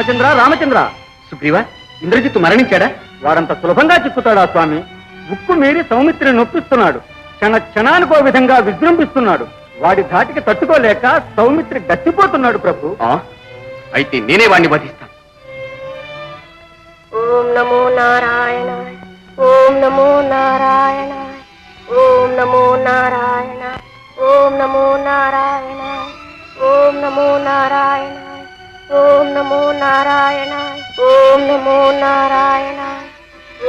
రామచంద్ర రామచంద్ర. సుగ్రీవ, ఇంద్రజిత్తు మరణించాడా? వాడంత సులభంగా చిక్కుతాడా స్వామి? ఉక్కు మీరి సౌమిత్రిని నొప్పిస్తున్నాడు. క్షణానికో విధంగా విజృంభిస్తున్నాడు. వాడి ధాటికి తట్టుకోలేక సౌమిత్రి గట్టిపోతున్నాడు ప్రభు. అయితే నేనే వాడిని వధిస్తాను. ఓం నమో నారాయణాయ, ఓం నమో నారాయణాయ, ఓం నమో నారాయణాయ, ఓం నమో నారాయణాయ, ఓం నమో నారాయణాయ, ఓం నమో నారాయణాయ, ఓం నమో నారాయణాయ,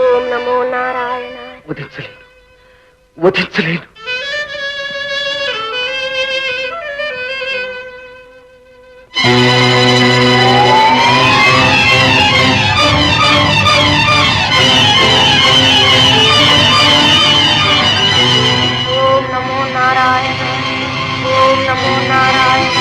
ఓం నమో నారాయణాయ. వధించలేను, వధించలేను. ఓం నమో నారాయణాయ, ఓం నమో నారాయణాయ.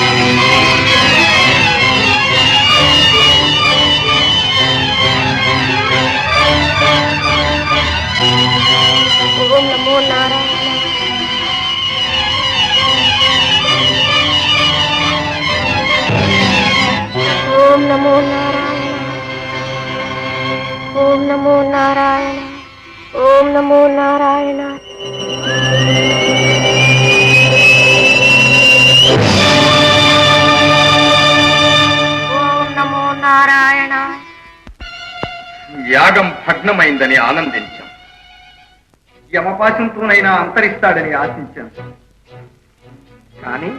ఓం నమో నారాయణ. ఓం నమో నారాయణ. ఓం నమో నారాయణ. ఓం నమో నారాయణ. ఓం నమో నారాయణ. యాగం భగ్నమైందని ఆనందించాం. యమపాశంతోనైనా అంతరిస్తాడని ఆశించాను. కానీ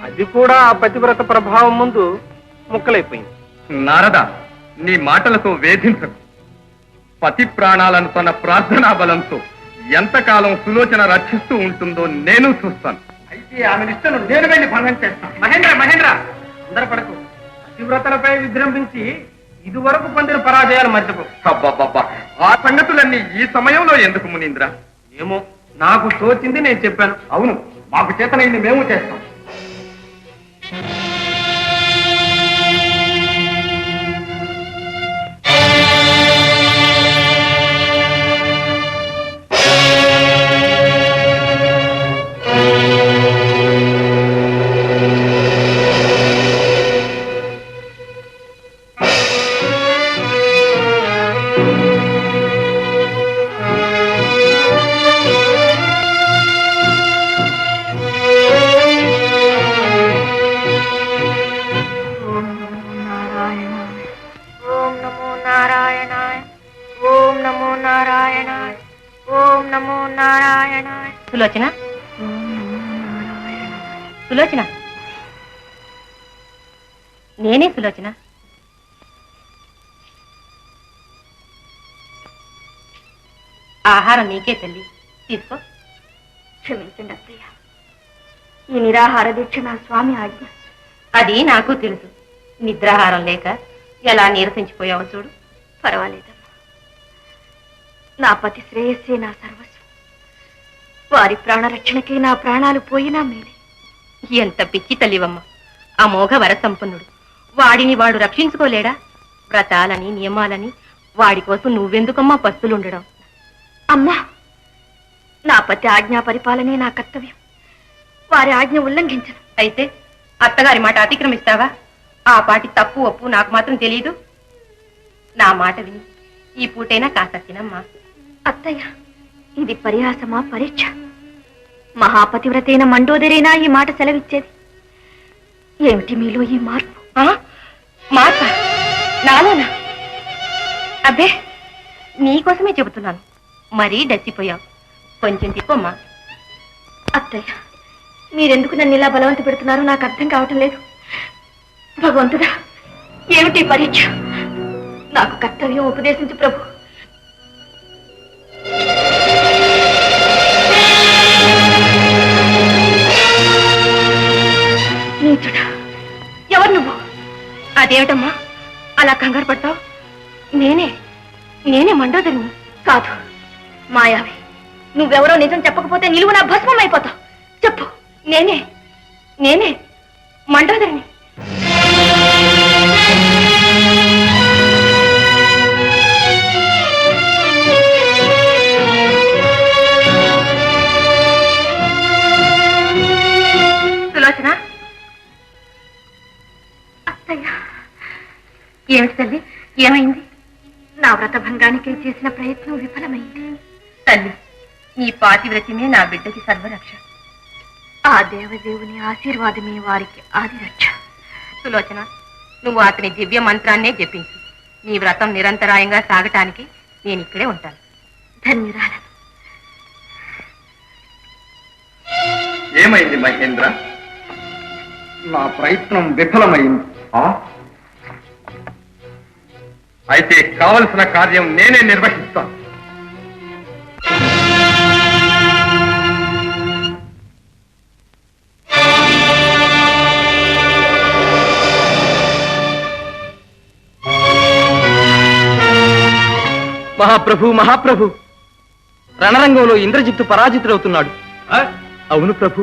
అది కూడా ఆ పతివ్రత ప్రభావం ముందు ముక్కలైపోయింది. నారద, నీ మాటలతో వేధించకు. పతి ప్రాణాలను తన ప్రార్థనా బలంతో ఎంతకాలం సులోచన రక్షిస్తూ ఉంటుందో నేను చూస్తాను. అయితే ఆమె నిష్టను నేను వెళ్ళి భంగం చేస్తాను. మహేంద్ర మహేంద్ర, తొందరపడకు. పతివ్రతలపై విజృంభించి ఇదివరకు పొందిన పరాజయాలు మర్చిపో. అబ్బబ్బబ్బా, ఆ సంగతులన్నీ ఈ సమయంలో ఎందుకు మునీంద్ర? ఏమో, నాకు తోచింది నేను చెప్పాను. అవును, మాకు చేతనైంది మేము చేస్తాం. సులోచన, సులోచన, నేనే సులోచన. ఆహారం నీకే తల్లి, తీసుకో. క్షమించండి అత్తయ్య, ఈ నిరాహార దీక్ష నా స్వామి ఆజ్ఞ. అది నాకు తెలుసు. నిద్రాహారం లేక ఎలా నీరసించిపోయావో చూడు. పర్వాలేదమ్మా, నా పతి శ్రేయస్సే నా సర్వస్వం. వారి ప్రాణరక్షణకే నా ప్రాణాలు పోయినా మేలే. ఎంత పిచ్చి తల్లివమ్మ! అమోఘ వరసంపన్నుడు, వాడిని వాడు రక్షించుకోలేడా? వ్రతాలని నియమాలని వాడి కోసం నువ్వెందుకమ్మా పస్తులుండడం? అమ్మా, నా పతి ఆజ్ఞా పరిపాలనే నా కర్తవ్యం. వారి ఆజ్ఞ ఉల్లంఘించను. అయితే అత్తగారి మాట అతిక్రమిస్తావా? ఆ పాటి తప్పు ఒప్పు నాకు మాత్రం తెలియదు. నా మాట విని ఈ పూటైనా కాస్త తినమ్మా. అత్తయ్య, ఇది పరిహాసమా, పరీక్ష? మహాపతివ్రతైన మండోదరైనా ఈ మాట సెలవిచ్చేది. ఏమిటి మీలో ఈ మార్పు? మాట నాలోనా? అబ్బే, నీకోసమే చెబుతున్నాను. మరీ డచ్చిపోయావు. కొంచెం తిప్పమ్మా. అత్తయ్య, మీరెందుకు నన్ను ఇలా బలవంత పెడుతున్నారో నాకు అర్థం కావటం లేదు. భగవంతుడా, ఏమిటి పరీక్ష? నాకు కర్తవ్యం ఉపదేశించు ప్రభు. నీచుడా, ఎవరు నువ్వు? అదేమిటమ్మా అలా కంగారు పడతావు? నేనే మండోదరిని. కాదు మాయావి, నువ్వెవరో నిజం చెప్పకపోతే నిలువు నా భస్మం అయిపోతావు. చెప్పు. నేనే మండోదరిని. సులోచన, అత్తయ్య, ఏమిటి తల్లి, ఏమైంది? నా వ్రతభంగానికై చేసిన ప్రయత్నం విఫలమైంది. తల్లి, నీ పాతివ్రత్యమే నా బిడ్డకి సర్వరక్ష. ఆ దేవదేవుని ఆశీర్వాదమే వారికి ఆదిరక్ష. సులోచన, నువ్వు అతని దివ్య మంత్రాన్నే జపించు. నీ వ్రతం నిరంతరాయంగా సాగటానికి నేను ఇక్కడే ఉంటాను. ధన్యురాలను. ఏమైంది మహేంద్ర? నా ప్రయత్నం విఫలమైంది. అయితే కావలసిన కార్యం నేనే నిర్వహిస్తాను. మహాప్రభు, మహాప్రభు, రణరంగంలో ఇంద్రజిత్తు పరాజితుడవుతున్నాడు. అవును ప్రభు.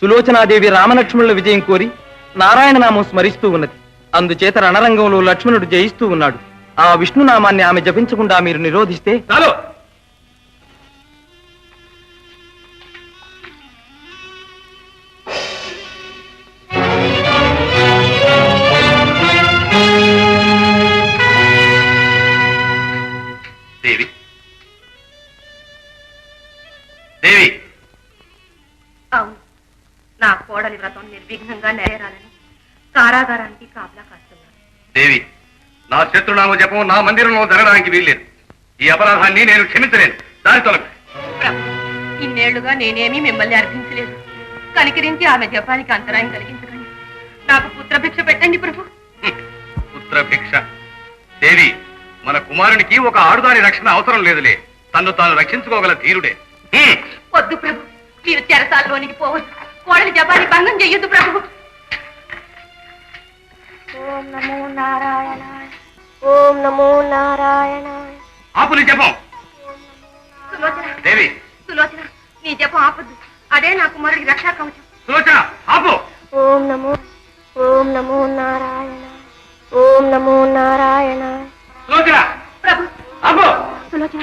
సులోచనాదేవి రామలక్ష్మణుల విజయం కోరి నారాయణ నామం స్మరిస్తూ ఉన్నది. అందుచేత రణరంగంలో లక్ష్మణుడు జయిస్తూ ఉన్నాడు. ఆ విష్ణునామాన్ని ఆమె జపించకుండా మీరు నిరోధిస్తే చాలు. దేవి, దేవి. అవును, నా కోడలి వ్రతం నిర్విఘ్నంగా నెరవేరాలని కారాగారానికి కాపలా కాస్తున్నాను. దేవి, నా శత్రునామ జపం నా మందిరంలో జరగడానికి వీల్లేదు. ఈ అపరాధాన్ని నేను క్షమించలేను. దారి తొలగు. ప్రభు, ఇన్నేళ్లుగా నేనేమీ మిమ్మల్ని అర్థించలేదు. కనికరించి ఆమె జపానికి అంతరాయం కలిగించకండి. నాకు పుత్రభిక్ష పెట్టండి ప్రభు. పుత్రభిక్ష? దేవి, మన కుమారునికి ఒక ఆడుదాని రక్షణ అవసరం లేదులే. తన్ను తాను రక్షించుకోగల ధీరుడే. వద్దు ప్రభు, మీరు చెరసాలలోనికి పోవద్దు. కోడలి జపాన్ని భంగం చెయ్యొద్దు ప్రభు. ఓం నమో నారాయణాయ, ఓం నమో నారాయణాయ. ఆపుని జపం. సులోచన, దేవి, సులోచన, నీ జపం ఆపద్దు. అదే నా కుమారుడికి రక్షా కవచం. సులోచన, ఆపు. ఓం నమో నారాయణ, ఓం నమో నారాయణ. సులోచన, ప్రభు, ఆపు. సులోచన,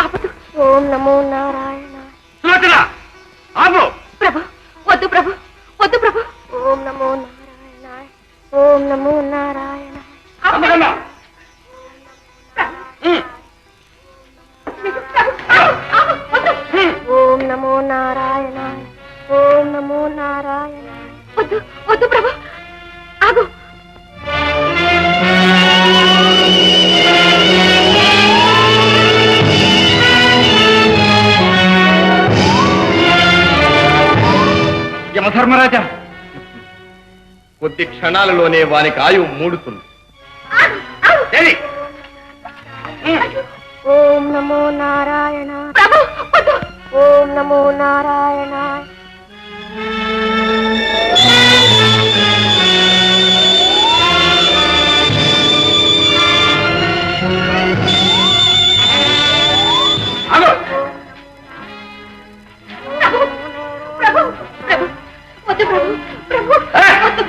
ఆపద్దు. ఓం నమో నారాయణ. సులోచన, ఆపు. ప్రభు, వద్దు ప్రభు, వద్దు ప్రభు. ఓం నమో నారాయణ, ఓం నమో నారాయణ. అందగమ్మా. ఓం నమో నారాయణ, ఓం నమో నారాయణ. వద్దు, వద్దు ప్రభు, ఆగు. యమధర్మరాజా, కొద్ది క్షణాలలోనే వానికి ఆయువు మూడుతుంది. దేవి, ఓం నమో నారాయణ, ప్రభు, వద్దు. ఓం నమో నారాయణ. ఆగు. ప్రభు, ప్రభు, ప్రభు, వద్దు ప్రభు, ప్రభు, వద్దు.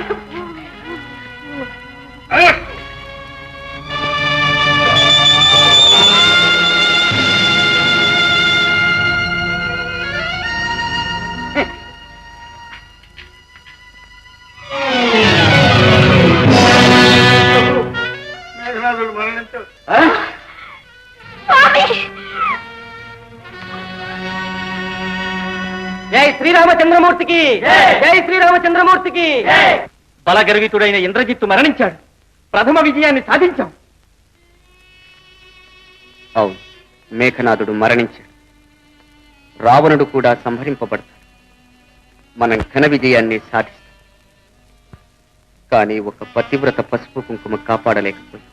ఆగు. మేఘనాథుడు మరణించాడు. స్వామి, జై శ్రీరామచంద్రమూర్తికి, జై శ్రీరామచంద్రమూర్తికి. బలగర్వితుడైన ఇంద్రజిత్తు మరణించాడు. ప్రథమ విజయాన్ని సాధించాం. అవును, మేఘనాథుడు మరణించాడు. రావణుడు కూడా సంహరింపబడతాడు. మనం ఘన విజయాన్ని సాధిస్తాం. కానీ ఒక పతివ్రత పసుపు కుంకుమ కాపాడలేకపోయాం.